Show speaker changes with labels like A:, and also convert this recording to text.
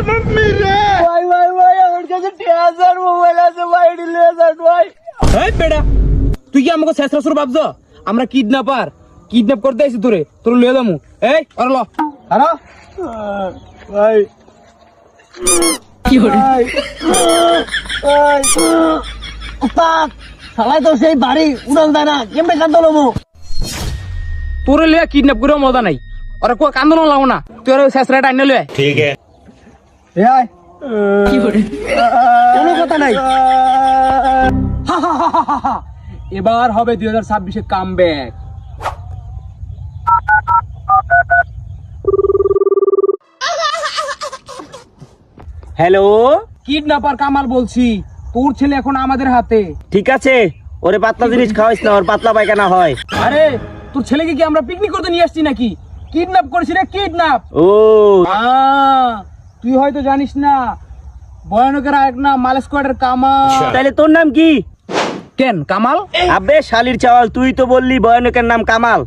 A: ভাই ভাই ভাই আমার কাছে টিয়াজার মোবাইল আছে ভাই দিলে যান ভাই।
B: এই বেটা তুই কি আমাকে শেষ রাসুর ভাবছ? আমরা কিডন্যাপ করতে আইছি তোর লয়ে যামু। এই আরে ল আরে
A: ভাই
B: কি হরে
A: ভাই ওস্তাদ সবাই তো সেই বাড়ি উড়াল দেয় না কেমনে কান্দলো মো
B: তোরে লয়ে কিডন্যাপ করে মজা নাই। ওরা কো কান্দন লাগো না, তুই ওর শেষ রাইট আইনে লয়ে।
C: ठीक है।
A: এই
B: কি হরে
A: কোনো কথা নাই।
B: এবার হবে 2026 কামব্যাক।
C: হ্যালো,
B: কিডন্যাপার কামাল বলছি, তোর ছেলে এখন আমাদের হাতে।
C: ঠিক আছে, ওরে পাতলা জিনিস খাওয়াইস না, ওর পাতলা পায়খানা হয়।
B: আরে তোর ছেলেকে কি আমরা পিকনিক করতে নিয়ে আসছি নাকি? কিডন্যাপ করেছি রে, কিডন্যাপ।
C: ও
B: তুই হয়তো জানিস না, ভয়ানকের আরেক নাম মাল স্কোয়াডের কামাল।
C: তাইলে তোর নাম কি?
B: কেন কামাল?
C: আবে শালির চাওয়াল, তুই তো বললি ভয়ানকের নাম কামাল।